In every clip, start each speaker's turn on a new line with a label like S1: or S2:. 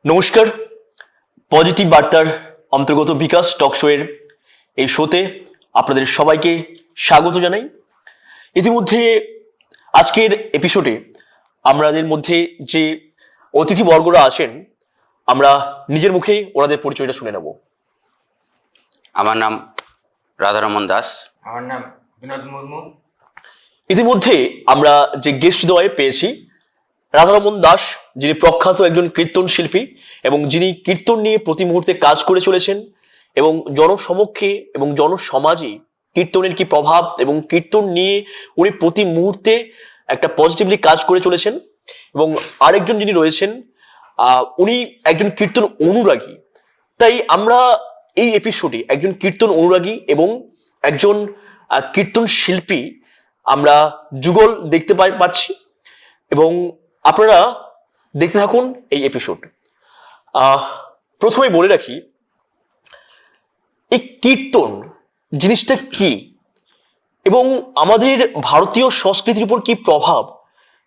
S1: নমস্কার। পজিটিভ বার্তার অন্তর্গত বিকাশ টক শোয়ের এই শোতে আপনাদের সবাইকে স্বাগত জানাই। ইতিমধ্যে আজকের এপিসোডে আমাদের মধ্যে যে অতিথিবর্গরা আছেন, আমরা নিজের মুখেই ওনাদের পরিচয়টা শুনে নেব।
S2: আমার নাম রাধারমন দাস।
S3: আমার নাম বিনোদ মুর্মু।
S1: ইতিমধ্যে আমরা যে গেস্ট দ্বয় পেয়েছি, রাধারমন দাস, যিনি প্রখ্যাত একজন কীর্তন শিল্পী এবং যিনি কীর্তন নিয়ে প্রতি মুহূর্তে কাজ করে চলেছেন এবং জনসমক্ষে এবং জনসমাজে কীর্তনের কি প্রভাব এবং কীর্তন নিয়ে উনি প্রতি মুহূর্তে একটা পজিটিভলি কাজ করে চলেছেন। এবং আরেকজন যিনি রয়েছেন, উনি একজন কীর্তন অনুরাগী। তাই আমরা এই এপিসোডে একজন কীর্তন অনুরাগী এবং একজন কীর্তন শিল্পী আমরা যুগল দেখতে পাচ্ছি এবং আপনারা দেখতে থাকুন এই এপিসোড। প্রথমে বলে রাখি, এই কীর্তন জিনিসটা কি এবং আমাদের ভারতীয় সংস্কৃতির উপর কি প্রভাব,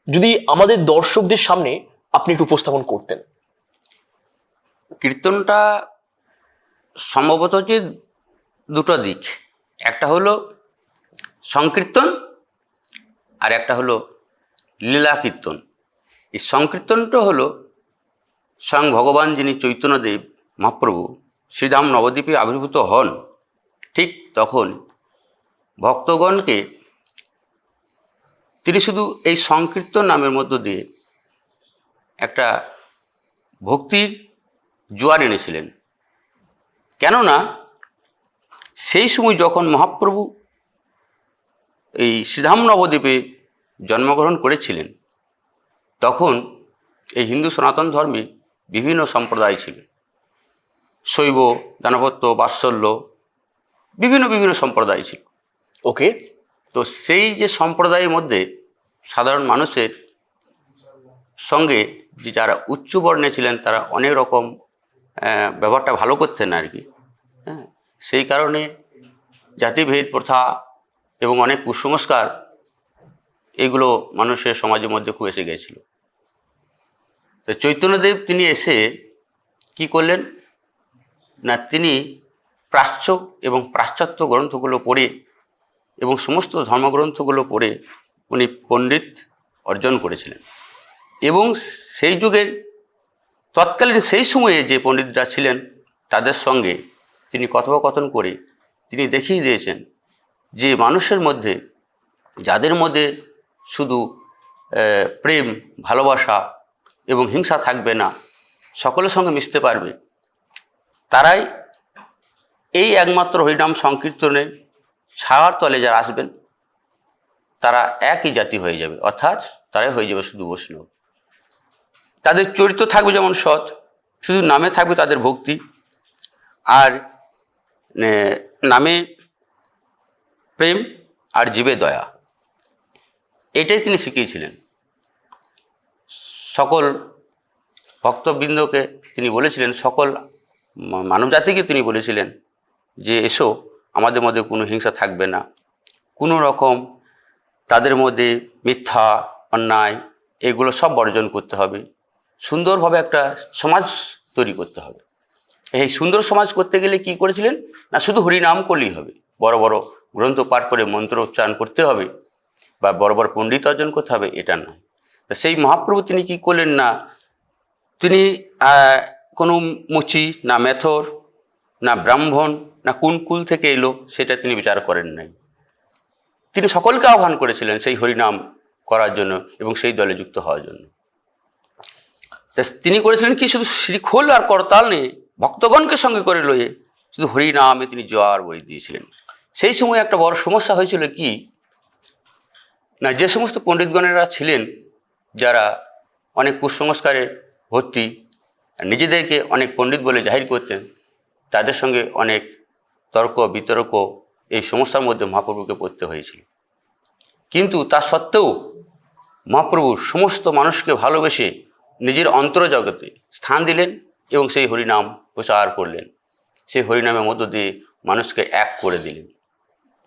S1: যদি আমাদের দর্শকদের সামনে আপনি একটু উপস্থাপন করতেন।
S2: কীর্তনটা সম্ভবত হচ্ছে দুটো দিক, একটা হলো সংকীর্তন আর একটা হলো লীলা কীর্তন। এই সংকীর্তনটা হলো স্বয়ং ভগবান যিনি চৈতন্যদেব মহাপ্রভু শ্রীধাম নবদ্বীপে আবির্ভূত হন, ঠিক তখন ভক্তগণকে তিনি শুধু এই সংকীর্তন নামের মধ্য দিয়ে একটা ভক্তির জোয়ার এনেছিলেন। কেননা সেই সময় যখন মহাপ্রভু এই শ্রীধাম নবদ্বীপে জন্মগ্রহণ করেছিলেন, তখন এই হিন্দু সনাতন ধর্মে বিভিন্ন সম্প্রদায় ছিল, শৈব, দানবত্ব, বাৎসল্য, বিভিন্ন সম্প্রদায় ছিল।
S1: ওকে,
S2: তো সেই যে সম্প্রদায়ের মধ্যে সাধারণ মানুষের সঙ্গে যে যারা উচ্চ বর্ণে ছিলেন তারা অনেক রকম ব্যবহারটা ভালো করতেন আর কি। হ্যাঁ, সেই কারণে জাতিভেদ প্রথা এবং অনেক কুসংস্কার এগুলো মানুষের সমাজের মধ্যে খুব এসে গিয়েছিল। তো চৈতন্যদেব তিনি এসে কি করলেন না, তিনি প্রাচ্য এবং পাশ্চাত্য গ্রন্থগুলো পড়ে এবং সমস্ত ধর্মগ্রন্থগুলো পড়ে উনি পণ্ডিত অর্জন করেছিলেন। এবং সেই যুগের তৎকালীন সেই সময়ে যে পণ্ডিতরা ছিলেন তাদের সঙ্গে তিনি কথোপকথন করে তিনি দেখিয়ে দিয়েছেন যে মানুষের মধ্যে, যাদের মধ্যে শুধু প্রেম, ভালোবাসা এবং হিংসা থাকবে না, সকলের সঙ্গে মিশতে পারবে, তারাই এই একমাত্র হরিনাম সংকীর্তনে ছায়ার তলে যারা আসবেন তারা একই জাতি হয়ে যাবে, অর্থাৎ তারাই হয়ে যাবে শুধু বৈষ্ণব। তাদের চরিত্র থাকবে যেমন সৎ, শুধু নামে থাকবে তাদের ভক্তি, আর নামে প্রেম আর জীবে দয়া, এটাই তিনি শিখিয়েছিলেন। সকল ভক্তবৃন্দকে তিনি বলেছিলেন, সকল মানবজাতিকে তিনি বলেছিলেন যে এসো, আমাদের মধ্যে কোনো হিংসা থাকবে না, কোনো রকম তাদের মধ্যে মিথ্যা, অন্যায় এগুলো সব বর্জন করতে হবে, সুন্দরভাবে একটা সমাজ তৈরি করতে হবে। এই সুন্দর সমাজ করতে গেলে কি করেছিলেন না, শুধু হরিনাম করলেই হবে, বড় বড় গ্রন্থ পাঠ করে মন্ত্র উচ্চারণ করতে হবে বা বড় বড় পণ্ডিত অর্জন করতে হবে, এটা নয়। সেই মহাপ্রভু তিনি কি করলেন না, তিনি কোনো মুচি না মেথর না ব্রাহ্মণ না কোন কুল থেকে এলো সেটা তিনি বিচার করেন নাই। তিনি সকলকে আহ্বান করেছিলেন সেই হরিনাম করার জন্য এবং সেই দলে যুক্ত হওয়ার জন্য। তিনি করেছিলেন কি, শুধু শ্রীখোল আর করতাল নিয়ে ভক্তগণকে সঙ্গে করে লয়ে শুধু হরিনামে তিনি জোয়ার বই দিয়েছিলেন। সেই সময় একটা বড় সমস্যা হয়েছিল কি না, যে সমস্ত পণ্ডিতগণেরা ছিলেন যারা অনেক কুসংস্কারে ভর্তি, নিজেদেরকে অনেক পণ্ডিত বলে জাহির করতেন, তাদের সঙ্গে অনেক তর্ক বিতর্ক এই সমস্যার মধ্যে মহাপ্রভুকে পড়তে হয়েছিল। কিন্তু তা সত্ত্বেও মহাপ্রভু সমস্ত মানুষকে ভালোবেসে নিজের অন্তর্জগতে স্থান দিলেন এবং সেই হরিনাম প্রচার করলেন। সেই হরিনামের মধ্য দিয়ে মানুষকে এক করে দিলেন,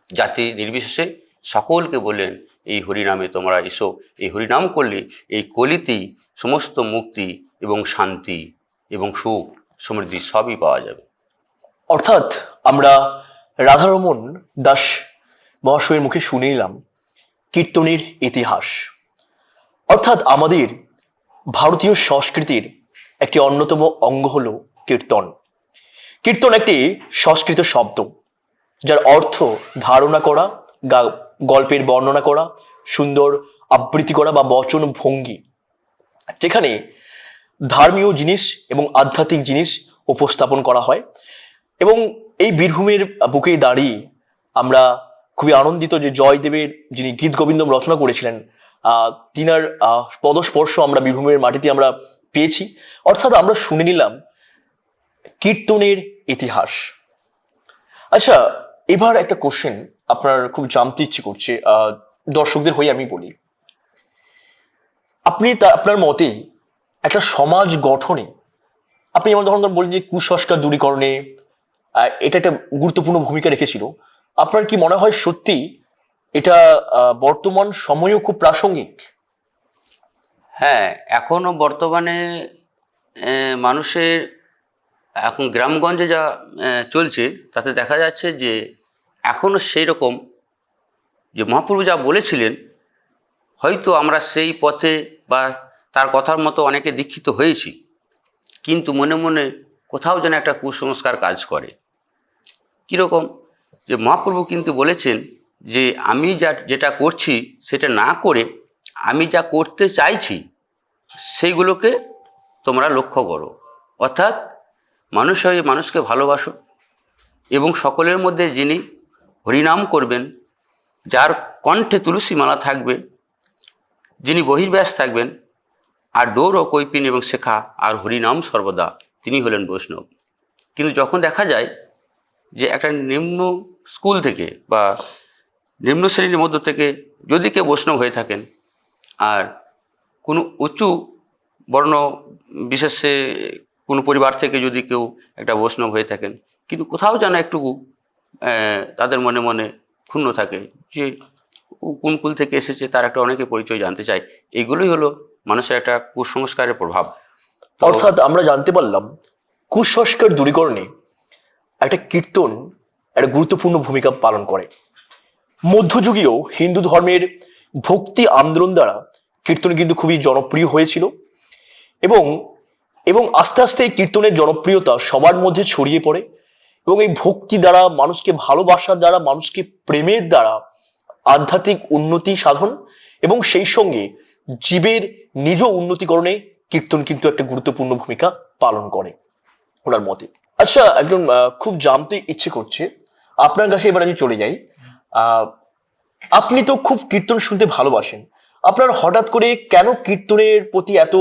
S2: জাতি নির্বিশেষে সকলকে বললেন এই হরিনামে তোমরা এসো, এই হরিনাম করলে এই কলিতেই সমস্ত মুক্তি এবং শান্তি এবং সুখ সমৃদ্ধি সবই পাওয়া যাবে।
S1: অর্থাৎ আমরা রাধারমণ দাস মহাশয়ের মুখে শুনে এলাম কীর্তনের ইতিহাস। অর্থাৎ আমাদের ভারতীয় সংস্কৃতির একটি অন্যতম অঙ্গ হল কীর্তন। কীর্তন একটি সংস্কৃত শব্দ, যার অর্থ ধারণা করা, গল্পের বর্ণনা করা, সুন্দর আবৃত্তি করা বা বচন ভঙ্গি, যেখানে ধর্মীয় জিনিস এবং আধ্যাত্মিক জিনিস উপস্থাপন করা হয়। এবং এই বীরভূমের বুকে দাঁড়িয়ে আমরা খুবই আনন্দিত যে জয়দেবের যিনি গীত গোবিন্দম রচনা করেছিলেন, তিনার পদস্পর্শ আমরা বীরভূমের মাটিতে আমরা পেয়েছি। অর্থাৎ আমরা শুনে নিলাম কীর্তনের ইতিহাস। আচ্ছা, এবার একটা কোশ্চেন আপনার খুব জানতে ইচ্ছে করছে, দর্শকদের হয়ে আমি বলি, আপনি আপনার মতে একটা সমাজ গঠনে, আপনি যেমন ধরুন বলেন যে কুসংস্কার দূরীকরণে এটা একটা গুরুত্বপূর্ণ ভূমিকা রেখেছিল, আপনার কি মনে হয় সত্যি এটা বর্তমান সময়েও খুব প্রাসঙ্গিক?
S2: হ্যাঁ, এখনও বর্তমানে মানুষের এখন গ্রামগঞ্জে যা চলছে তাতে দেখা যাচ্ছে যে এখনও সেই রকম যে মহাপ্রভু যা বলেছিলেন, হয়তো আমরা সেই পথে বা তার কথার মতো অনেকে দীক্ষিত হয়েছি, কিন্তু মনে মনে কোথাও যেন একটা কুসংস্কার কাজ করে। কীরকম? যে মহাপ্রভু কিন্তু বলেছেন যে আমি যেটা করছি সেটা না করে আমি যা করতে চাইছি সেইগুলোকে তোমরা লক্ষ্য করো। অর্থাৎ মানুষ হয়ে মানুষকে ভালোবাসো এবং সকলের মধ্যে যিনি হরিনাম করবেন, যার কণ্ঠে তুলসী মালা থাকবে, যিনি বহির্ব্যাস থাকবেন, আর ডোর ও কৈপিন এবং শেখা আর হরিনাম সর্বদা, তিনি হলেন বৈষ্ণব। কিন্তু যখন দেখা যায় যে একটা নিম্ন স্কুল থেকে বা নিম্ন শ্রেণীর মধ্য থেকে যদি কেউ বৈষ্ণব হয়ে থাকেন, আর কোনো উঁচু বর্ণ বিশেষে কোনো পরিবার থেকে যদি কেউ একটা বৈষ্ণব হয়ে থাকেন, কিন্তু কোথাও যেন একটুকু তাদের মনে মনে ক্ষুণ্ণ থাকে যে কোন কুল থেকে এসেছে, তার একটা অনেকে পরিচয় জানতে চায়। এইগুলোই হলো মানুষের একটা কুসংস্কারের প্রভাব।
S1: অর্থাৎ আমরা জানতে পারলাম কুসংস্কার দূরীকরণে একটা কীর্তন একটা গুরুত্বপূর্ণ ভূমিকা পালন করে। মধ্যযুগীয় হিন্দু ধর্মের ভক্তি আন্দোলন দ্বারা কীর্তন কিন্তু খুবই জনপ্রিয় হয়েছিল এবং এবং আস্তে আস্তে এই কীর্তনের জনপ্রিয়তা সবার মধ্যে ছড়িয়ে পড়ে এবং এই ভক্তি দ্বারা, মানুষকে ভালোবাসার দ্বারা, মানুষকে প্রেমের দ্বারা আধ্যাত্মিক উন্নতি সাধন এবং সেই সঙ্গে জীবের নিজ উন্নতিকরণে কীর্তন কিন্তু একটা গুরুত্বপূর্ণ ভূমিকা পালন করে ওনার মতে। আচ্ছা, একজন খুব জানতে ইচ্ছে করছে আপনার কাছে, এবার আমি চলে যাই। আপনি তো খুব কীর্তন শুনতে ভালোবাসেন, আপনার হঠাৎ করে কেন কীর্তনের প্রতি এত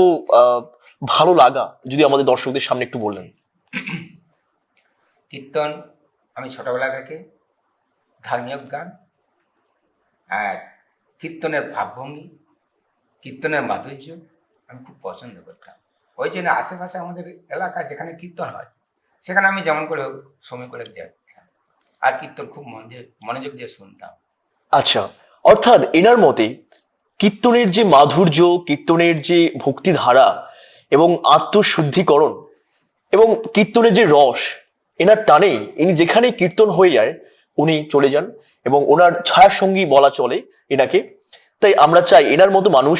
S1: ভালো লাগা, যদি আমাদের দর্শকদের সামনে একটু বললেন।
S3: কীর্তন আমি ছোটবেলা থেকে ধার্মিক গান আর কীর্তনের ভাবভঙ্গি, কীর্তনের মাধুর্য আমি খুব পছন্দ করতাম। ওই জন্য আশেপাশে আমাদের এলাকা যেখানে কীর্তন হয় সেখানে আমি যেমন করে সময় করে দেখতাম আর কীর্তন খুব মনোযোগ দিয়ে শুনতাম।
S1: আচ্ছা, অর্থাৎ এনার মতে কীর্তনের যে মাধুর্য, কীর্তনের যে ভক্তিধারা এবং আত্মশুদ্ধিকরণ এবং কীর্তনের যে রস, এনার টানে ইনি যেখানে কীর্তন হয়ে যায় উনি চলে যান এবং ওনার ছায়ার সঙ্গী বলা চলে এনাকে। তাই আমরা চাই এনার মতো মানুষ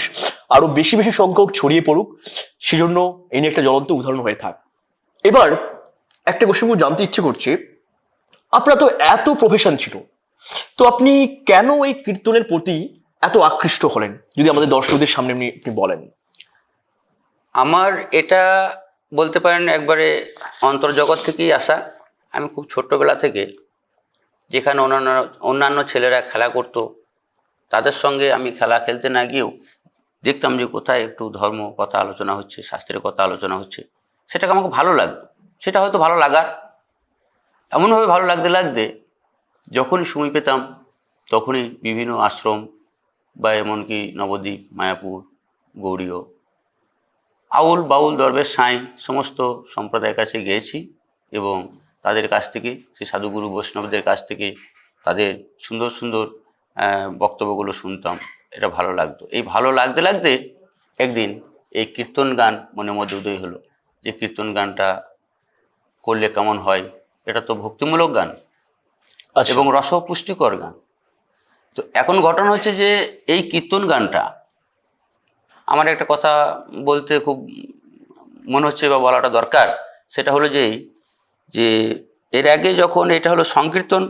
S1: আরো বেশি বেশি সংখ্যক ছড়িয়ে পড়ুক, সেজন্য ইনি একটা জ্বলন্ত উদাহরণ হয়ে থাক। এবার একটা কোশ্চেন জানতে ইচ্ছে করছে, আপনার তো এত প্রফেশন ছিল, তো আপনি কেন এই কীর্তনের প্রতি এত আকৃষ্ট হলেন, যদি আমাদের দর্শকদের সামনে আপনি বলেন।
S2: আমার এটা বলতে পারেন একবারে অন্তর্জগৎ থেকেই আসা। আমি খুব ছোট্টবেলা থেকে যেখানে অন্যান্য ছেলেরা খেলা করতো তাদের সঙ্গে আমি খেলা খেলতে না গিয়েও দেখতাম যে কোথায় একটু ধর্ম কথা আলোচনা হচ্ছে, শাস্ত্রের কথা আলোচনা হচ্ছে, সেটাকে আমাকে ভালো লাগতো। সেটা হয়তো ভালো লাগার, এমনভাবে ভালো লাগতে লাগতে যখনই সময় পেতাম তখনই বিভিন্ন আশ্রম বা এমনকি নবদ্বীপ, মায়াপুর, গৌড়ীয়, আউল বাউল, দরবেশ, সাঁই সমস্ত সম্প্রদায়ের কাছে গিয়েছি এবং তাদের কাছ থেকে, সেই সাধুগুরু বৈষ্ণবদের কাছ থেকে তাদের সুন্দর সুন্দর বক্তব্যগুলো শুনতাম। এটা ভালো লাগতো। এই ভালো লাগতে লাগতে একদিন এই কীর্তন গান মনের মধ্যে উদয় হলো। যে কীর্তন গানটা করলে কেমন হয়, এটা তো ভক্তিমূলক গান
S1: আচ্ছা।
S2: এবং রসপুষ্টিকর গান। তো এখন ঘটনা হচ্ছে যে এই কীর্তন গানটা, আমার একটা কথা বলতে খুব মনে হচ্ছে বা বলাটা দরকার, সেটা হলো যে এর আগে যখন এটা হলো সংকীর্তন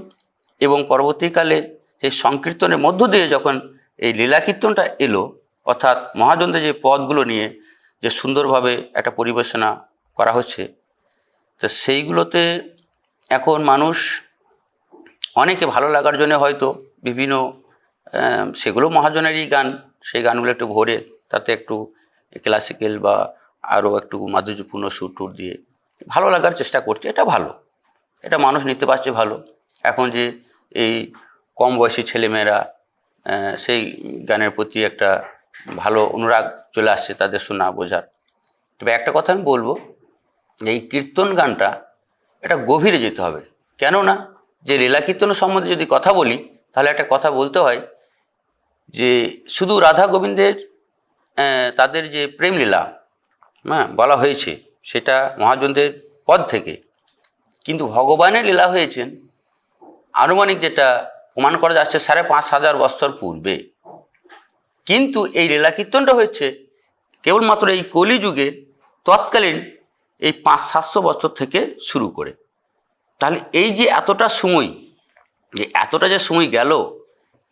S2: এবং পরবর্তীকালে সেই সংকীর্তনের মধ্য দিয়ে যখন এই লীলা কীর্তনটা এলো, অর্থাৎ মহাজনদের যে পদগুলো নিয়ে যে সুন্দরভাবে একটা পরিবেশনা করা হচ্ছে, তো সেইগুলোতে এখন মানুষ অনেকে ভালো লাগার জন্য হয়তো বিভিন্ন সেগুলো মহাজনেরই গান, সেই গানগুলো একটু ভরে তাতে একটু ক্লাসিক্যাল বা আরও একটু মাধুর্যপূর্ণ সুর টুর দিয়ে ভালো লাগার চেষ্টা করছে। এটা ভালো, এটা মানুষ নিতে পারছে ভালো। এখন যে এই কম বয়সী ছেলেমেয়েরা সেই গানের প্রতি একটা ভালো অনুরাগ চলে আসছে তাদের শোনা বোঝার। তবে একটা কথা আমি বলবো, এই কীর্তন গানটা এটা গভীরে যেতে হবে। কেননা যে লীলা কীর্তনের সম্বন্ধে যদি কথা বলি, তাহলে একটা কথা বলতে হয় যে শুধু রাধা গোবিন্দের তাদের যে প্রেম লীলা বলা হয়েছে সেটা মহাজনদের পদ থেকে, কিন্তু ভগবানের লীলা হয়েছেন আনুমানিক যেটা প্রমাণ করা যাচ্ছে 5,500 বৎসর পূর্বে। কিন্তু এই লীলা কীর্তনটা হচ্ছে কেবলমাত্র এই কলিযুগে তৎকালীন এই 500-700 বছর থেকে শুরু করে। তাহলে এই যে এতটা সময়, যে সময় গেল,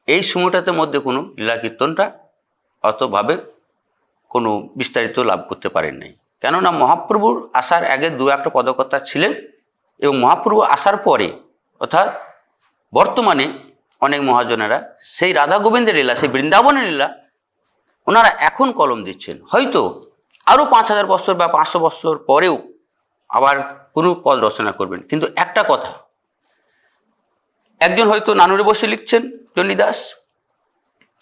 S2: এই সময়টাতে মধ্যে কোনো লীলা কীর্তনটা অতভাবে কোনো বিস্তারিত লাভ করতে পারেন নাই। কেননা মহাপ্রভুর আসার আগে 2-1 পদকর্তা ছিলেন এবং মহাপ্রভু আসার পরে অর্থাৎ বর্তমানে অনেক মহাজনেরা সেই রাধা গোবিন্দের লীলা, সেই বৃন্দাবনের লীলা ওনারা এখন কলম দিচ্ছেন। হয়তো আরও 5,000 বছর বা 500 বছর পরেও আবার কোনো পদ রচনা করবেন। কিন্তু একটা কথা, একজন হয়তো নানুরে বসে লিখছেন চণ্ডীদাস,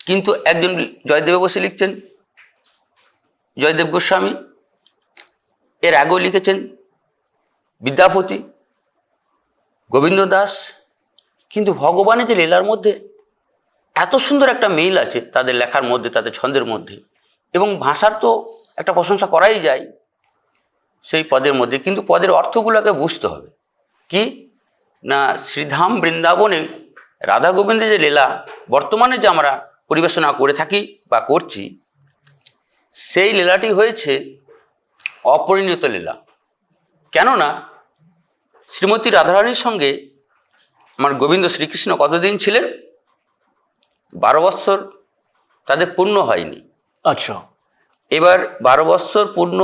S2: কিন্তু একজন জয়দেবে বসে লিখছেন জয়দেব গোস্বামী, এর আগেও লিখেছেন বিদ্যাপতি, গোবিন্দ দাস। কিন্তু ভগবানের যে লীলার মধ্যে এত সুন্দর একটা মিল আছে তাদের লেখার মধ্যে, তাদের ছন্দের মধ্যে, এবং ভাষার তো একটা প্রশংসা করাই যায় সেই পদের মধ্যে। কিন্তু পদের অর্থগুলোকে বুঝতে হবে কি না, শ্রীধাম বৃন্দাবনে রাধা গোবিন্দের যে লীলা বর্তমানে যে আমরা পরিবেশনা করে থাকি বা করছি, সেই লীলাটি হয়েছে অপরিণত লীলা। কেননা শ্রীমতী রাধারানীর সঙ্গে আমার গোবিন্দ শ্রীকৃষ্ণ কতদিন ছিলেন? 12 বৎসর তাদের পূর্ণ হয়নি।
S1: আচ্ছা।
S2: এবার 12 বৎসর পূর্ণ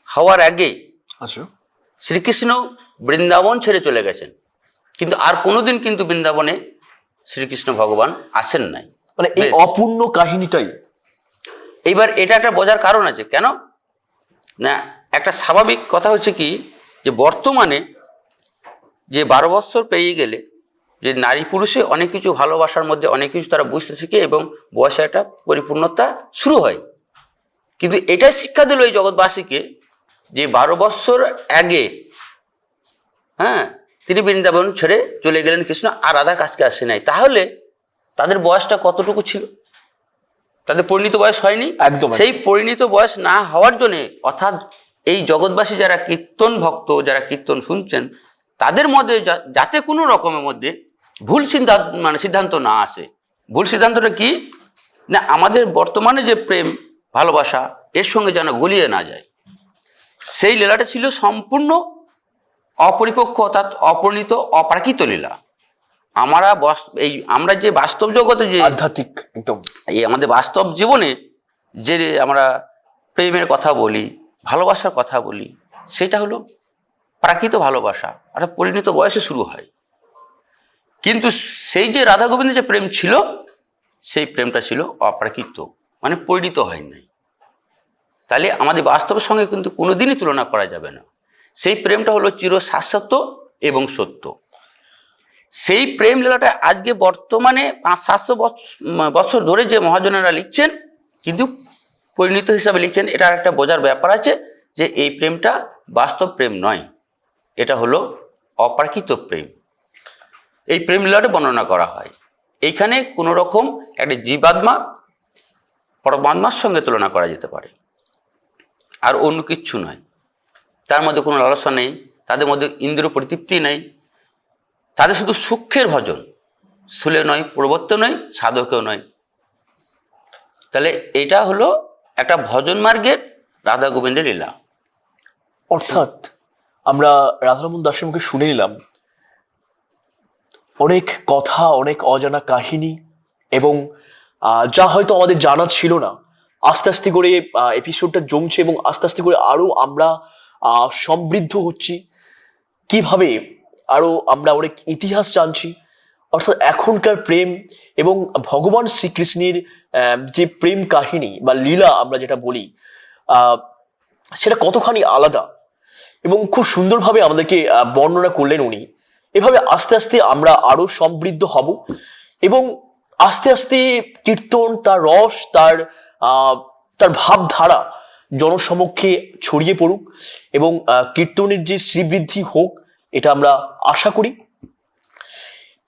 S2: হওয়ার আগে
S1: আচ্ছা,
S2: শ্রীকৃষ্ণ বৃন্দাবন ছেড়ে চলে গেছেন, কিন্তু আর কোনোদিন কিন্তু বৃন্দাবনে শ্রীকৃষ্ণ ভগবান আসেন নাই।
S1: মানে এই অপূর্ণ কাহিনীটাই।
S2: এইবার এটা একটা বোঝার কারণ আছে। কেন না, একটা স্বাভাবিক কথা হচ্ছে কি যে বর্তমানে যে 12 বৎসর পেরিয়ে গেলে যে নারী পুরুষে অনেক কিছু ভালোবাসার মধ্যে অনেক কিছু তারা বুঝতে শিখে এবং বয়সে একটা পরিপূর্ণতা শুরু হয়। কিন্তু এটাই শিক্ষা দিল এই জগৎবাসীকে যে 12 বৎসর আগে তিনি বৃন্দাবন ছেড়ে চলে গেলেন কৃষ্ণ, আর রাধার কাছকে আসে নাই। তাহলে তাদের বয়সটা কতটুকু ছিল? তাদের পরিণত বয়স হয়নি।
S1: একদম।
S2: সেই পরিণত বয়স না হওয়ার জন্যে, অর্থাৎ এই জগৎবাসী যারা কীর্তন ভক্ত, যারা কীর্তন শুনছেন, তাদের মধ্যে যাতে কোনো রকমের মধ্যে ভুল সিদ্ধান্ত না আসে। ভুল সিদ্ধান্তটা কি না, আমাদের বর্তমানে যে প্রেম ভালোবাসা এর সঙ্গে যেন গলিয়ে না যায়। সেই লীলাটা ছিল সম্পূর্ণ অপরিপক্ক, অর্থাৎ অপরিণত, অপ্রাকৃত লীলা। আমরা যে বাস্তব জগতে যে
S1: আধ্যাত্মিক একদম
S2: এই আমাদের বাস্তব জীবনে যে আমরা প্রেমের কথা বলি, ভালোবাসার কথা বলি, সেটা হলো প্রাকৃত ভালোবাসা, আর পরিণত বয়সে শুরু হয়। কিন্তু সেই যে রাধা গোবিন্দের যে প্রেম ছিল, সেই প্রেমটা ছিল অপ্রাকৃত, মানে পরিণত হয় নাই। তাহলে আমাদের বাস্তবের সঙ্গে কিন্তু কোনোদিনই তুলনা করা যাবে না। সেই প্রেমটা হলো চিরশাশ্বত এবং সত্য। সেই প্রেম লীলাটা আজকে বর্তমানে 500-700 বছর ধরে যে মহাজনেরা লিখছেন, কিন্তু পরিণত হিসাবে লিখছেন। এটা একটা বোঝার ব্যাপার আছে যে এই প্রেমটা বাস্তব প্রেম নয়, এটা হলো অপ্রাকৃত প্রেম। এই প্রেম লীলাটা বর্ণনা করা হয়। এইখানে কোনো রকম একটা জীবাত্মা পরমাত্মার সঙ্গে তুলনা করা যেতে পারে, আর অন্য কিচ্ছু নয়। তার মধ্যে কোনো লালসা নেই, তাদের মধ্যে ইন্দ্রিয় পরিতৃপ্তি নেই, তাদের শুধু সুখের ভজন, স্থূলে নয়, প্রবর্তে নয়, সাধকেও নয়। তাহলে এটা হলো একটা ভজন মার্গের রাধা গোবিন্দের লীলা।
S1: অর্থাৎ আমরা রাধারমণ দাসের মুখে শুনে নিলাম অনেক কথা, অনেক অজানা কাহিনী, এবং যা হয়তো আমাদের জানা ছিল না। আস্তে আস্তে করে এপিসোডটা জমছে এবং আস্তে আস্তে করে আরো আমরা সমৃদ্ধ হচ্ছি, কিভাবে আরো আমরা অনেক ইতিহাস জানছি। অর্থাৎ এখনকার প্রেম এবং ভগবান শ্রীকৃষ্ণের যে প্রেম কাহিনী বা লীলা আমরা যেটা বলি, সেটা কতখানি আলাদা এবং খুব সুন্দরভাবে আমাদেরকে বর্ণনা করলেন উনি। এভাবে আস্তে আস্তে আমরা আরো সমৃদ্ধ হব এবং আস্তে আস্তে কীর্তন, তার রস, তার ভাবধারা জনসমক্ষে ছড়িয়ে পড়ুক এবং কীর্তনের যে শ্রীবৃদ্ধি হোক, এটা আমরা আশা করি।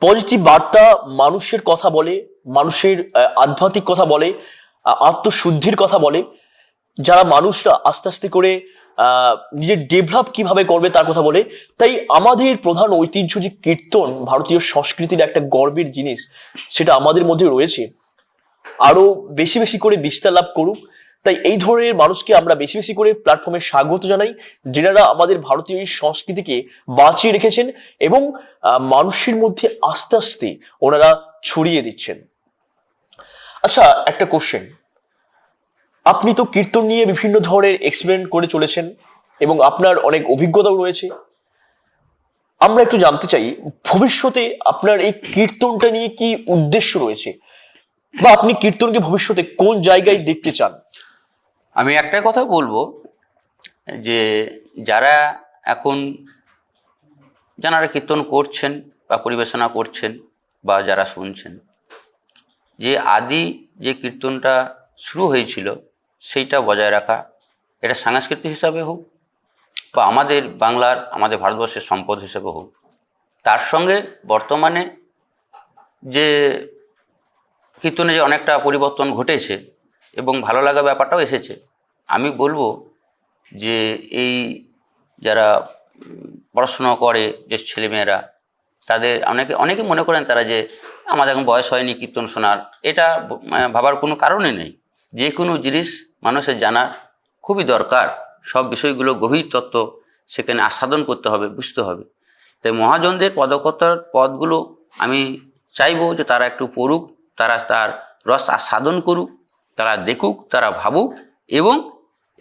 S1: পজিটিভ বার্তা মানুষের কথা বলে, মানুষের আধ্যাত্মিক কথা বলে, আত্মশুদ্ধির কথা বলে। যারা মানুষরা আস্তে আস্তে করে নিজের ডেভেলপ কিভাবে করবে তার কথা বলে। তাই আমাদের প্রধান ঐতিহ্য যে কীর্তন, ভারতীয় সংস্কৃতির একটা গর্বের জিনিস, সেটা আমাদের মধ্যে রয়েছে, আরো বেশি বেশি করে বিস্তার লাভ করুক। তাই এই ধরনের মানুষকে আমরা বেশি বেশি করে প্ল্যাটফর্মে স্বাগত জানাই, যেনারা আমাদের ভারতীয় এই সংস্কৃতিকে বাঁচিয়ে রেখেছেন এবং মানুষের মধ্যে আস্তে আস্তে ওনারা ছড়িয়ে দিচ্ছেন। আচ্ছা, একটা কোশ্চেন, আপনি তো কীর্তন নিয়ে বিভিন্ন ধরনের এক্সপেরিমেন্ট করে চলেছেন এবং আপনার অনেক অভিজ্ঞতাও রয়েছে। আমরা একটু জানতে চাই, ভবিষ্যতে আপনার এই কীর্তনটা নিয়ে কি উদ্দেশ্য রয়েছে, বা আপনি কীর্তনকে ভবিষ্যতে কোন জায়গায় দেখতে চান?
S2: আমি একটা কথা বলবো, যে যারা এখন যারা কীর্তন করছেন বা পরিবেশনা করছেন বা যারা শুনছেন, যে আদি যে কীর্তনটা শুরু হয়েছিল সেইটা বজায় রাখা, এটা সাংস্কৃতিক হিসাবে হোক বা আমাদের বাংলার, আমাদের ভারতবর্ষের সম্পদ হিসেবে হোক, তার সঙ্গে বর্তমানে যে কীর্তনে যে অনেকটা পরিবর্তন ঘটেছে এবং ভালো লাগা ব্যাপারটাও এসেছে। আমি বলবো যে এই যারা পড়াশোনা করে যে ছেলেমেয়েরা, তাদের অনেকে মনে করেন তারা যে আমাদের এখন বয়স হয়নি কীর্তন শোনার, এটা ভাবার কোনো কারণই নেই। যে কোনো জিনিস মানুষের জানা খুবই দরকার, সব বিষয়গুলো গভীর তত্ত্ব সেখানে আস্বাদন করতে হবে, বুঝতে হবে। তাই মহাজনদের পদকতার পদগুলো আমি চাইবো যে তারা একটু পড়ুক, তারা তার রস আস্বাদন করুক, তারা দেখুক, তারা ভাবুক এবং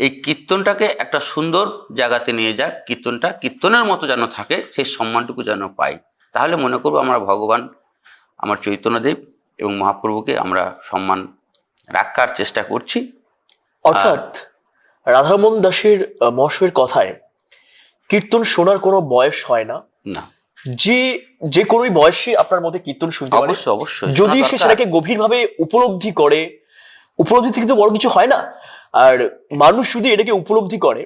S2: এই কীর্তনটাকে একটা সুন্দর জায়গাতে নিয়ে যাক। কীর্তনটা কীর্তনের মতো যেন থাকে, সেই সম্মানটুকু যেন পাই। তাহলে মনে করবো আমরা ভগবান, আমার চৈতন্যদেব এবং মহাপ্রভুকে আমরা সম্মান রাখার চেষ্টা করছি।
S1: অর্থাৎ রাধারমণ দাসের মহাশয়ের কথায় কীর্তন শোনার কোনো বয়স হয় না,
S2: না,
S1: যে কোনো বয়সে আপনার মধ্যে কীর্তন শুনতে পারে,
S2: অবশ্যই
S1: যদি সে সেটাকে গভীরভাবে উপলব্ধি করে। উপলব্ধি থেকে তো বড় কিছু হয় না। আর মানুষ যদি এটাকে উপলব্ধি করে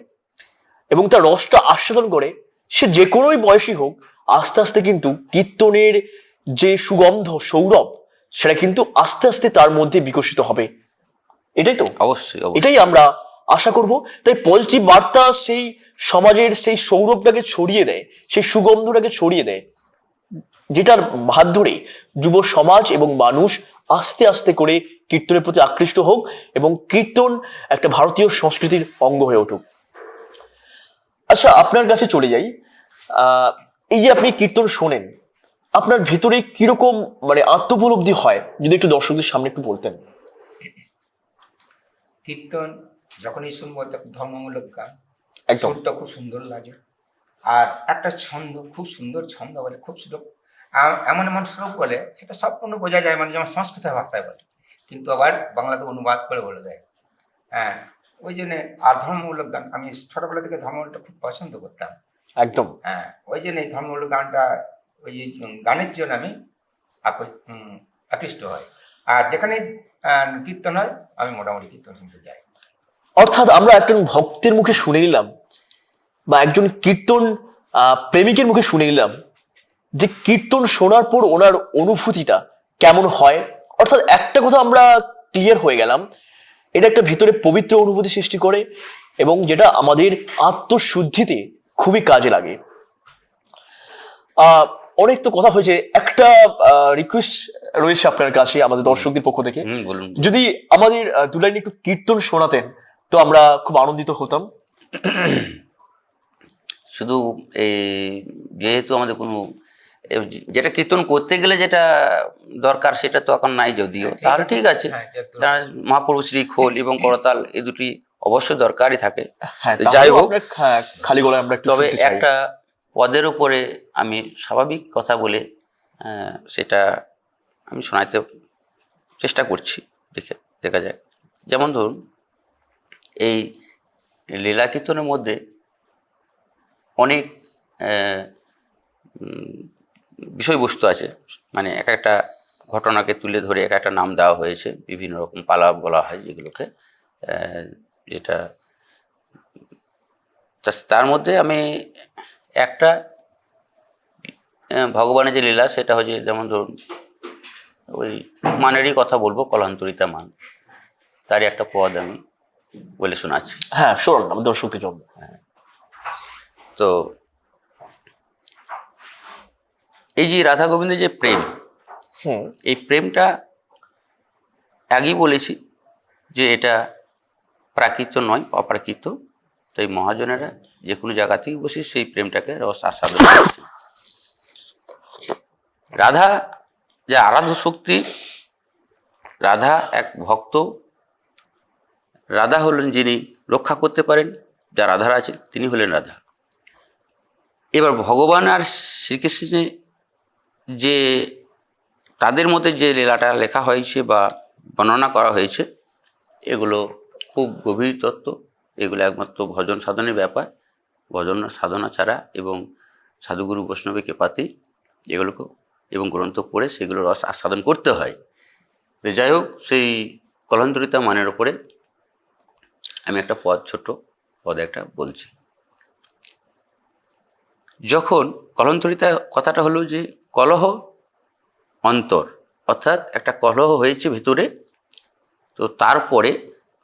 S1: এবং তার রসটা আস্বাদন করে, সে যে কোনোই বয়সী হোক, আস্তে আস্তে কিন্তু কীর্তনের যে সুগন্ধ, সৌরভ, সেটা কিন্তু আস্তে আস্তে তার মধ্যে বিকশিত হবে। এটাই তো
S2: অবশ্যই
S1: এটাই আমরা আশা করব। তাই পজিটিভ বার্তা সেই সমাজের সেই সৌরভটাকে ছড়িয়ে দেয়, সেই সুগন্ধটাকে ছড়িয়ে দেয়, যেটার হাত ধরে যুব সমাজ এবং মানুষ আস্তে আস্তে করে কীর্তনের প্রতি আকৃষ্ট হোক এবং কীর্তন একটা ভারতীয় সংস্কৃতির অঙ্গ হয়ে উঠুক। আচ্ছা, আপনার কাছে চলে যাই। এই যে আপনি কীর্তন শোনেন, আপনার ভেতরে কিরকম মানে আত্মোপলব্ধি হয়, যদি একটু দর্শকদের সামনে একটু বলতেন।
S3: কীর্তন যখনই শুনবো তখন ধর্মমূলক গান,
S1: একদম।
S3: সুরটা খুব সুন্দর লাগে। আর একটা ছন্দ, খুব সুন্দর ছন্দ বলে, খুব সুন্দর এমন এমন শ্লোক বলে, সেটা সম্পূর্ণ বোঝা যায়, মানে যেমন সংস্কৃত ভাষায় বলে, কিন্তু আবার বাংলাতে অনুবাদ করে বলে দেয়। হ্যাঁ, ওই জন্যে। আর ধর্মমূলক গান, আমি ছোটবেলা থেকে ধর্মমূলকটা খুব পছন্দ করতাম।
S1: একদম।
S3: হ্যাঁ, ওই জন্য এই ধর্মমূলক গানটা, ওই গানের জন্য আমি আকৃষ্ট হয়। আর যেখানে কীর্তন হয়, আমি মোটামুটি কীর্তন শুনতে যাই।
S1: অর্থাৎ আমরা একজন ভক্তের মুখে শুনে নিলাম বা একজন কীর্তন প্রেমিকের মুখে শুনে নিলাম যে কীর্তন শোনার পর ওনার অনুভূতিটা কেমন হয়। অর্থাৎ একটা কথা আমরা ক্লিয়ার হয়ে গেলাম, এটা একটা ভিতরে পবিত্র অনুভূতি সৃষ্টি করে এবং যেটা আমাদের আত্মশুদ্ধিতে খুবই কাজে লাগে। অনেক তো কথা হয়েছে, একটা রিকোয়েস্ট রয়েছে আপনার কাছে আমাদের দর্শকদের পক্ষ থেকে,
S2: বলুন।
S1: যদি আমাদের দু লাইন একটু কীর্তন শোনাতেন তো আমরা খুব আনন্দিত হতাম।
S2: শুধু এই যেহেতু আমাদের কোনো যেটা কীর্তন করতে গেলে যেটা দরকার সেটা তো এখন নাই, যদিও তাহলে ঠিক আছে। মহাপ্রভু শ্রী খোল এবং করতাল এই দুটি অবশ্যই দরকারই থাকে।
S1: হ্যাঁ,
S2: যাই হোক,
S1: খালি গলায় আমরা একটু
S2: তবে
S1: শুনতে চাই।
S2: একটা পদের উপরে আমি স্বাভাবিক কথা বলে সেটা আমি শোনাতে চেষ্টা করছি, দেখা যায়। যেমন ধরুন, এই লীলা কীর্তনের মধ্যে অনেক বিষয়বস্তু আছে, মানে এক একটা ঘটনাকে তুলে ধরে এক একটা নাম দেওয়া হয়েছে, বিভিন্ন রকম পালা বলা হয় যেগুলোকে, যেটা তার মধ্যে আমি একটা ভগবানের যে লীলা সেটা হচ্ছে, যেমন ধরুন ওই মানেরই কথা বলবো, কলহান্তরিতা মান, তারই একটা পদ আমি বলে শোনাচ্ছি।
S1: হ্যাঁ, শোনান আমার দর্শকদের জন্য।
S2: তো এই যে রাধা গোবিন্দের যে প্রেম, এই প্রেমটা আগেই বলেছি যে এটা প্রাকৃত নয়, অপ্রাকৃত। তাই মহাজনেরা যে কোনো জায়গা থেকে বসে সেই প্রেমটাকে রস আস্বাদন করেছে। রাধা যে আরাধ্য শক্তি, রাধা এক ভক্ত, রাধা হলেন যিনি রক্ষা করতে পারেন, যা রাধারা আছে তিনি হলেন রাধা। এবার ভগবান আর শ্রীকৃষ্ণের যে তাদের মধ্যে যে লীলাটা লেখা হয়েছে বা বর্ণনা করা হয়েছে, এগুলো খুব গভীর তত্ত্ব। এগুলো একমাত্র ভজন সাধনের ব্যাপার। ভজন সাধনা ছাড়া এবং সাধুগুরু বৈষ্ণবের কৃপাতেই এগুলোকে এবং গ্রন্থ পড়ে সেগুলো রস আস্বাদন করতে হয়। যাই হোক, সেই কলহান্তরিতা মানের ওপরে আমি একটা ছোট পদ একটা বলছি। যখন কলহান্তরিতা কথাটা হলো যে কলহ অন্তর, অর্থাৎ একটা কলহ হয়েছে ভেতরে, তো তারপরে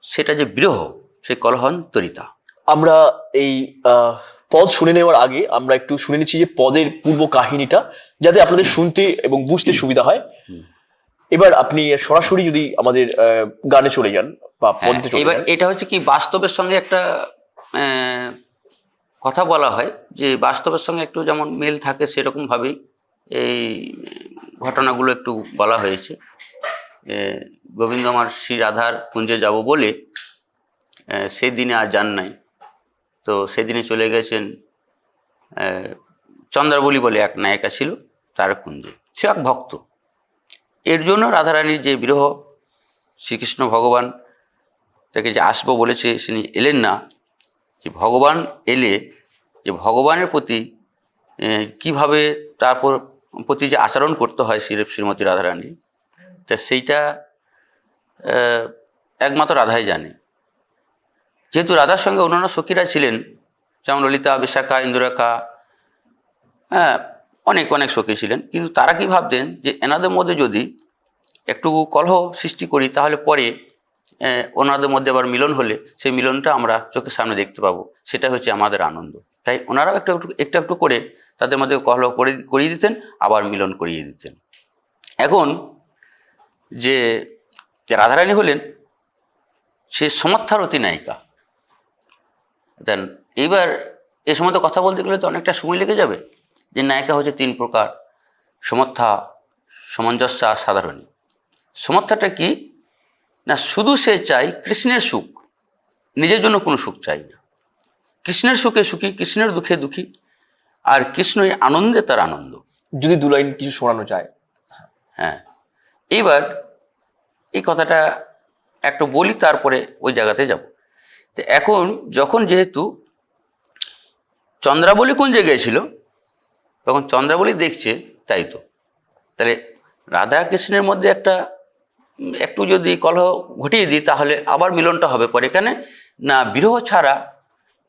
S2: সেটা যে বিরহ, সেই কলহান্তরিতা।
S1: আমরা এই পদ শুনে নেওয়ার আগে আমরা একটু শুনে নিচ্ছি যে পদের পূর্ব কাহিনীটা, যাতে আপনাদের শুনতে এবং বুঝতে সুবিধা হয়। এবার আপনি সরাসরি যদি আমাদের গানে চলে যান বা পদে চলে
S2: এবার
S1: যান।
S2: এটা হচ্ছে কি, বাস্তবের সঙ্গে একটা কথা বলা হয়, যে বাস্তবের সঙ্গে একটু যেমন মিল থাকে সেরকমভাবেই এই ঘটনাগুলো একটু বলা হয়েছে। গোবিন্দ আমার শ্রী রাধার কুঞ্জে যাব বলে সেই দিনে আর যান নাই, তো সেদিনে চলে গেছেন চন্দ্রাবলী বলে এক নায়িকা ছিল, তার কুঞ্জে। সে এক ভক্ত। এর জন্য রাধারানীর যে বিরহ, শ্রীকৃষ্ণ ভগবান তাকে যে আসবো বলেছে তিনি এলেন না, যে ভগবান এলে যে ভগবানের প্রতি কিভাবে তারপর প্রতি যে আচরণ করতে হয় শ্রীমতী রাধারানী, তা সেইটা একমাত্র রাধাই জানে। যেহেতু রাধার সঙ্গে অন্যান্য সখীরা ছিলেন, যেমন ললিতা, বিশাখা, ইন্দ্ররেখা, অনেক অনেক সখী ছিলেন, কিন্তু তারা কি ভাবতেন যে এনাদের মধ্যে যদি একটু কলহ সৃষ্টি করি তাহলে পরে ওনাদের মধ্যে আবার মিলন হলে সেই মিলনটা আমরা চোখের সামনে দেখতে পাবো, সেটা হচ্ছে আমাদের আনন্দ। তাই ওনারাও একটু একটু করে তাদের মধ্যে কলহ করিয়ে দিতেন, আবার মিলন করিয়ে দিতেন। এখন যে রাধারানী হলেন সে সমর্থারতী নায়িকা। দেন এইবার এ সময় তো কথা বলতে গেলে তো অনেকটা সময় লেগে যাবে। যে নায়িকা হচ্ছে তিন প্রকার: সমর্থা, সমঞ্জস্যা, সাধারণী। সমর্থাটা কি না, শুধু সে চাই কৃষ্ণের সুখ, নিজের জন্য কোনো সুখ চাই না। কৃষ্ণের সুখে সুখী, কৃষ্ণের দুঃখে দুঃখী, আর কৃষ্ণের আনন্দে তার আনন্দ।
S1: যদি দু লাইন কিছু শোনানো যায়।
S2: হ্যাঁ, এইবার এই কথাটা একটু বলি, তারপরে ওই জায়গাতে যাব। তো এখন যখন যেহেতু চন্দ্রাবলী কুঞ্জে গিয়েছিল, তখন চন্দ্রাবলী দেখছে, তাই তো তাহলে রাধা কৃষ্ণের মধ্যে একটু যদি কলহ ঘটিয়ে দিই তাহলে আবার মিলনটা হবে পরে। এখানে না, বিরহ ছাড়া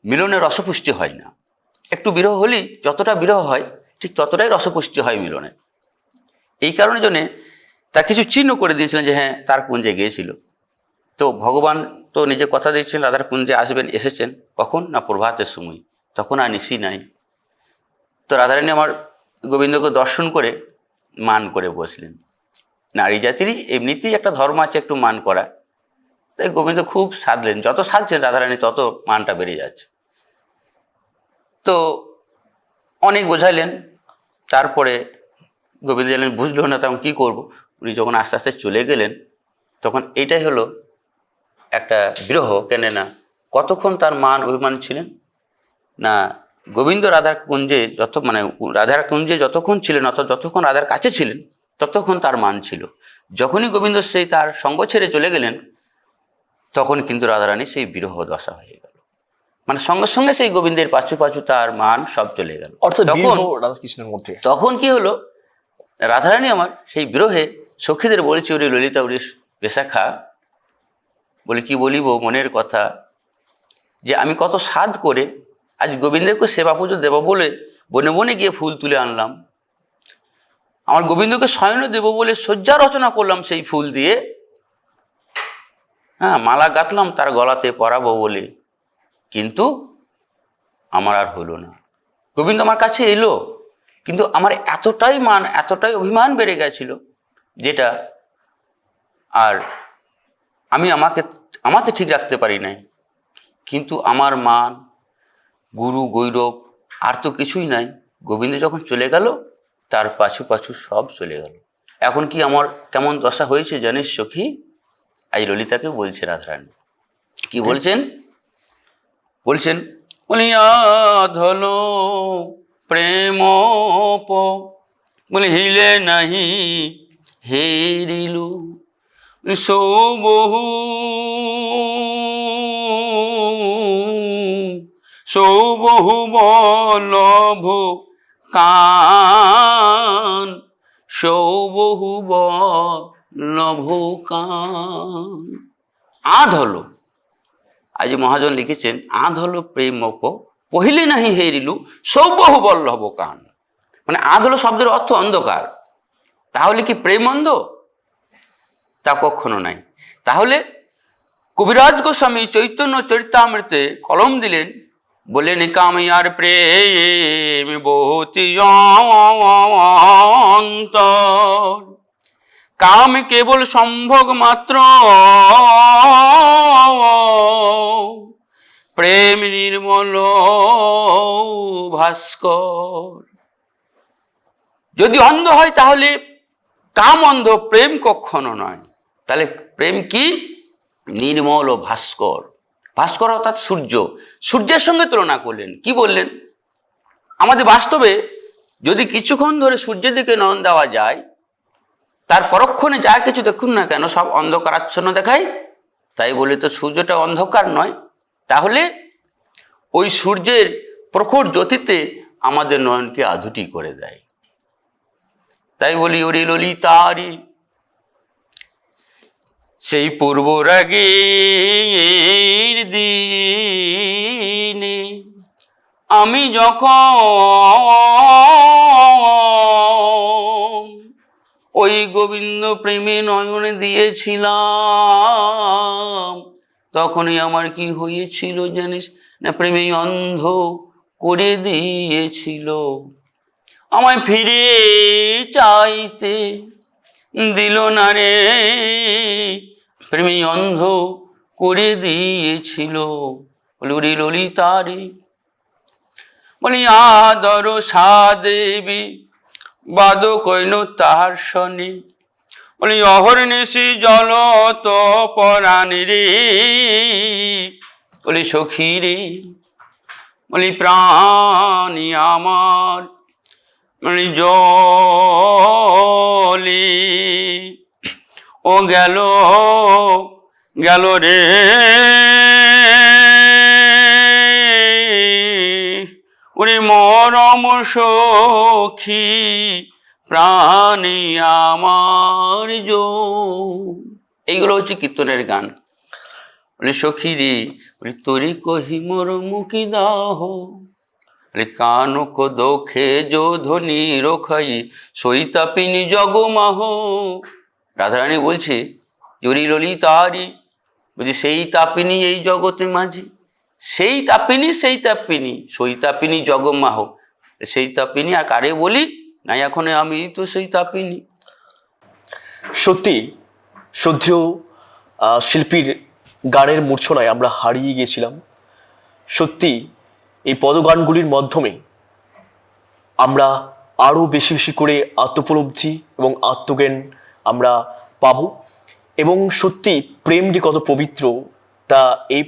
S2: মিলনের রসপুষ্টি হয় না। একটু বিরহ হলেই যতটা বিরহ হয় ঠিক ততটাই রসপুষ্টি হয় মিলনের। এই কারণে জন্যে তার কিছু চিহ্ন করে দিয়েছিলেন যে হ্যাঁ, তার কুঞ্জে গিয়েছিল। তো ভগবান তো তো নিজে কথা দিচ্ছেন রাধার কুঞ্জে আসবেন, এসেছেন কখন না প্রভাতের সময়, তখন আর নিশি নাই। তো রাধারানী আমার গোবিন্দকে দর্শন করে মান করে বসলেন। নারী জাতিরই এমনিতেই একটা ধর্ম আছে একটু মান করা, তাই গোবিন্দ খুব সাধলেন, যত সাধছেন রাধারানী তত মানটা বেড়ে যাচ্ছে। তো অনেক বোঝাইলেন, তারপরে গোবিন্দ জানলেন বুঝলো না, তখন কী করবো। উনি যখন আস্তে আস্তে চলে গেলেন তখন এটাই হলো একটা বিরহ। কেন না কতক্ষণ তার মান অভিমান ছিলেন না, গোবিন্দ রাধার কুঞ্জে রাধার কুঞ্জে যতক্ষণ ছিলেন অর্থাৎ যতক্ষণ রাধার কাছে ছিলেন ততক্ষণ তার মান ছিল। যখনই গোবিন্দ সেই তার সঙ্গ ছেড়ে চলে গেলেন তখন কিন্তু রাধারানী সেই বিরহ দশা হয়ে গেল, মানে সঙ্গে সঙ্গে সেই গোবিন্দের পাছু পাছু তার মান সব চলে গেল।
S1: অর্থাৎ
S2: তখন
S1: রাধাকৃষ্ণের মধ্যে
S2: তখন কি হলো, রাধারানী আমার সেই বিরহে সখীদের বলেছি, ওরে ললিতা ওরে বেশাখা, বলে কি বলিব মনের কথা, যে আমি কত সাধ করে আজ গোবিন্দকে সেবা পুজো দেব বলে বনে বনে গিয়ে ফুল তুলে আনলাম, আমার গোবিন্দকে শয়ন দেব বলে শয্যা রচনা করলাম সেই ফুল দিয়ে, হ্যাঁ মালা গাঁথলাম তার গলাতে পরাবো বলে, কিন্তু আমার আর হলো না। গোবিন্দ আমার কাছে এলো, কিন্তু আমার এতটাই মান এতটাই অভিমান বেড়ে গেছিল যেটা আর আমি আমাকে ঠিক রাখতে পারি নাই। কিন্তু আমার মান গুরু গৈরব আর তো কিছুই নাই, গোবিন্দ যখন চলে গেল তার পাছু পাছু সব চলে গেল। এখন কি আমার কেমন দশা হয়েছে জানিস সখী? আজ ললিতাকে বলছে রাধারানী, কি বলছেন বলিয়া ধল প্রেম হিলে নাহি হেরিলু সৌবহু বলভ কান, সৌবহু বলভ কান। আধ হলো, আজ মহাজন লিখেছেন আধ হলো প্রেম পহিলে নাহি হেরিলু সৌবহু বল্লভ কান, মানে আধ হলো শব্দের অর্থ অন্ধকার। তাহলে কি প্রেম অন্ধ? তা কখনো নাই। তাহলে কবিরাজ গোস্বামী চৈতন্য চরিতামৃতে কলম দিলেন, বললেন কামিয়ার প্রেম বহুতি অন্তর, কাম কেবল সম্ভোগ মাত্র, প্রেম নির্মল ভাস্কর। যদি অন্ধ হয় তাহলে কাম অন্ধ, প্রেম কখনো নয়। তাহলে প্রেম কি? নির্মল ও ভাস্কর। ভাস্কর অর্থাৎ সূর্য, সূর্যের সঙ্গে তুলনা করলেন। কি বললেন? আমাদের বাস্তবে যদি কিছুক্ষণ ধরে সূর্যের দিকে নয়ন দেওয়া যায়, তার পরক্ষণে যা কিছু দেখুন না কেন সব অন্ধকারাচ্ছন্ন দেখায়। তাই বলে তো সূর্যটা অন্ধকার নয়। তাহলে ওই সূর্যের প্রখর জ্যোতিতে আমাদের নয়নকে আধুটি করে দেয়। তাই বলি ওরে ললিতারি সেই পূর্ব রাগের দিনে আমি যখন ওই গোবিন্দ প্রেমে নয়নে দিয়েছিলাম, তখনই আমার কি হয়েছিল জানিস না? প্রেমে অন্ধ করে দিয়েছিল। আমায় ফিরে চাইতে দিল না রে, প্রেমে অন্ধ করে দিয়েছিল। বলি ললিতারে, বলি আদর সাদেবী বাদ কইন তাহার শনি, বলি অহর্নিশি জল তো পরাণী রে, বলি সখী রে, বলি প্রাণী আমার, বলি জলি ও গেল গেল রে, ওরে মরম সখী প্রাণী আমার জো। এইগুলো হচ্ছে কীর্তনের গান। বলে সখী রে, বলি তোরে কহি মোর মুখি দাহ, কানক দোখে যো ধ্বনি রোখাই সইতাপিনী জগমাহ। রাধারানী বলছে ওরে ললিতারি, বলছি সেই তাপিনী এই জগতে মাঝি, সেই তাপিনী সই তাপিনী জগমাহ, সেই তাপিনী আর কারে বলি না, এখন আমি তো সেই তাপিনী।
S1: সত্যি শ্রদ্ধেয় শিল্পীর গানের মূর্ছনায় আমরা হারিয়ে গিয়েছিলাম। সত্যি এই পদগানগুলির মাধ্যমে আমরা আরও বেশি বেশি করে আত্মোপলব্ধি এবং আত্মজ্ঞান আমরা পাব, এবং সত্যি প্রেম যে কত পবিত্র তা এই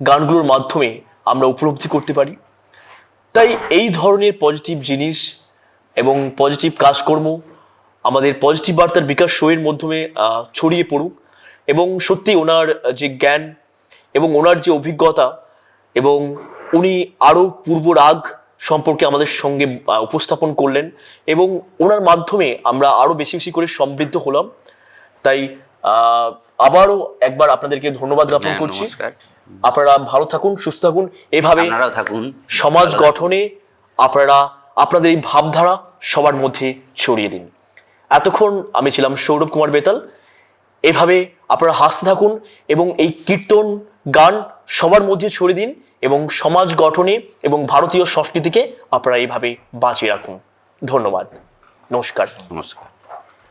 S1: গানগুলোর মাধ্যমে আমরা উপলব্ধি করতে পারি। তাই এই ধরনের পজিটিভ জিনিস এবং পজিটিভ কাজকর্ম আমাদের পজিটিভ বার্তার বিকাশ শোয়ের মাধ্যমে ছড়িয়ে পড়ুক, এবং সত্যি ওনার যে জ্ঞান এবং ওনার যে অভিজ্ঞতা এবং উনি আরও পূর্ব রাগ সম্পর্কে আমাদের সঙ্গে উপস্থাপন করলেন, এবং ওনার মাধ্যমে আমরা আরও বেশি বেশি করে সমৃদ্ধ হলাম। তাই আবারও একবার আপনাদেরকে ধন্যবাদ জ্ঞাপন করছি।
S2: নমস্কার।
S1: আপনারা ভালো থাকুন, সুস্থ থাকুন, এভাবে
S2: আপনারাও থাকুন,
S1: সমাজ গঠনে আপনারা আপনাদের এই ভাবধারা সবার মধ্যে ছড়িয়ে দিন। এতক্ষণ আমি ছিলাম সৌরভ কুমার বেতাল। এভাবে আপনারা হাসতে থাকুন এবং এই কীর্তন গান সবার মধ্যে ছড়িয়ে দিন, এবং সমাজ গঠনে এবং ভারতীয় সংস্কৃতিকে আপনারা এইভাবে বাঁচিয়ে রাখুন। ধন্যবাদ, নমস্কার।
S2: নমস্কার।